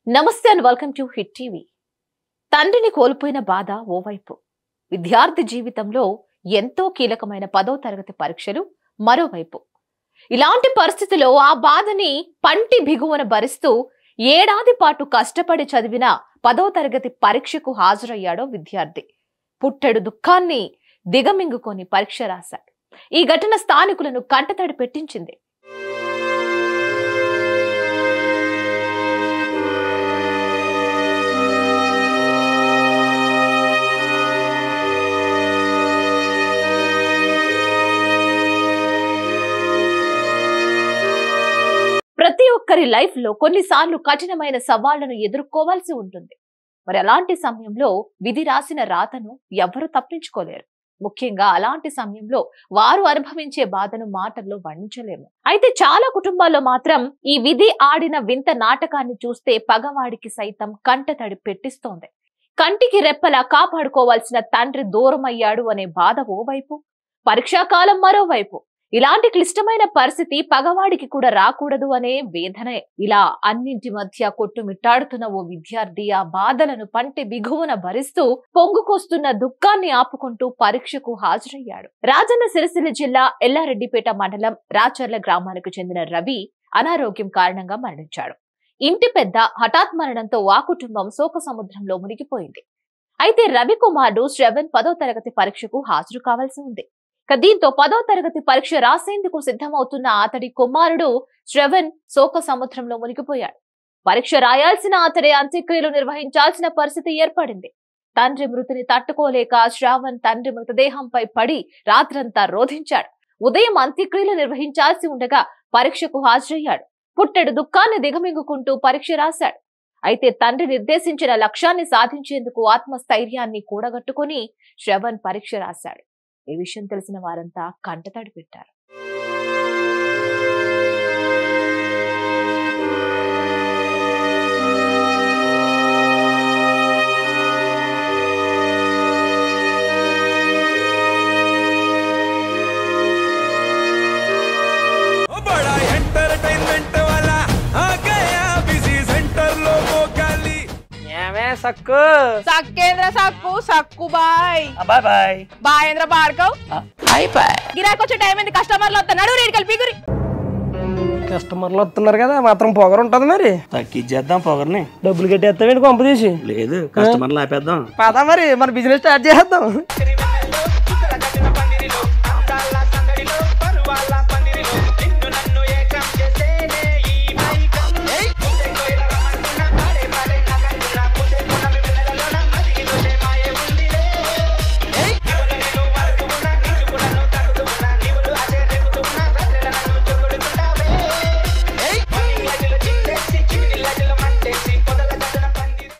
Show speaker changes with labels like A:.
A: నమస్తే and welcome to hit TV. తండ్రిని కోల్పోయిన బాధ ఓవైపు, విద్యార్థి జీవితంలో ఎంతో కీలకమైన 10వ తరగతి పరీక్షలు మరోవైపు. ఇలాంటి పరిస్థితిలో ఆ బాధని పంటి బిగువన భరిస్తూ ఏడాది పాటు కష్టపడి చదివిన 10వ తరగతి పరీక్షకు హాజరయ్యాడో విద్యార్థి. పుట్టెడు దుఃఖాన్ని దిగమింగుకొని పరీక్ష రాశాడు. ఈ ఘటన స్థానికులను కంటతడి పెట్టించింది. ప్రతి ఒక్కరి లైఫ్ లో కొన్నిసార్లు కఠినమైన సవాళ్లను ఎదుర్కోవాల్సి ఉంటుంది. మరి అలాంటి సమయంలో విధి రాసిన రాతను ఎవరు తప్పించుకోలేరు. ముఖ్యంగా అలాంటి సమయంలో వారు అనుభవించే బాధను మాటల్లో వర్ణించలేము. అయితే చాలా కుటుంబాల్లో మాత్రం ఈ విధి ఆడిన వింత నాటకాన్ని చూస్తే పగవాడికి సైతం కంటతడి పెట్టిస్తోంది. కంటికి రెప్పలా కాపాడుకోవాల్సిన తండ్రి దూరమయ్యాడు అనే బాధ ఓవైపు, పరీక్షాకాలం మరోవైపు. ఇలాంటి క్లిష్టమైన పరిస్థితి పగవాడికి కూడా రాకూడదు అనే వేదనే. ఇలా అన్నింటి మధ్య కొట్టుమిట్టాడుతున్న ఓ విద్యార్థి ఆ బాధలను పంటి బిగువున భరిస్తూ పొంగుకొస్తున్న దుఃఖాన్ని ఆపుకుంటూ పరీక్షకు హాజరయ్యాడు. రాజన్న సిరిసిల్ల జిల్లా ఎల్లారెడ్డిపేట మండలం రాచర్ల గ్రామానికి చెందిన రవి అనారోగ్యం కారణంగా మరణించాడు. ఇంటి పెద్ద హఠాత్ మరణంతో ఆ కుటుంబం శోక సముద్రంలో మునిగిపోయింది. అయితే రవి కుమారుడు శ్రవణ్ 10వ తరగతి పరీక్షకు హాజరు కావాల్సి ఉంది. దీంతో 10వ తరగతి పరీక్ష రాసేందుకు సిద్ధమవుతున్న అతడి కుమారుడు శ్రవణ్ శోక సముద్రంలో మునిగిపోయాడు. పరీక్ష రాయాల్సిన అతడే అంత్యక్రియలు నిర్వహించాల్సిన పరిస్థితి ఏర్పడింది. తండ్రి మృతిని తట్టుకోలేక శ్రావణ్ తండ్రి మృతదేహంపై పడి రాత్రంతా రోధించాడు. ఉదయం అంత్యక్రియలు నిర్వహించాల్సి ఉండగా పరీక్షకు హాజరయ్యాడు. పుట్టెడు దుఃఖాన్ని దిగమింగుకుంటూ పరీక్ష రాశాడు. అయితే తండ్రి నిర్దేశించిన లక్ష్యాన్ని సాధించేందుకు ఆత్మస్థైర్యాన్ని కూడగట్టుకుని శ్రవణ్ పరీక్ష రాశాడు. ఈ విషయం తెలిసిన వారంతా కంటతడి పెట్టారు.
B: सक्कू
C: सक्केंद्र सक्कू सक्कू बाय
B: बाय बाय
C: बायेंद्र भार्गव
B: हाय बाय
C: గిరాకి వచ్చే టైం ఏంది? కస్టమర్లు వస్తున్నాడు, రేట్ కలిపి గురి.
B: కస్టమర్లు వస్తున్నారు కదా, మాత్రం పొగరు ఉంటది. మరి తగ్గించేద్దాం పొగర్ని. డబ్బులు కట్టేస్తావేంటి కొంప తీసి? లేదు, కస్టమర్లు ఆపేద్దాం. పదా మరి మన బిజినెస్ స్టార్ట్ చేద్దాం.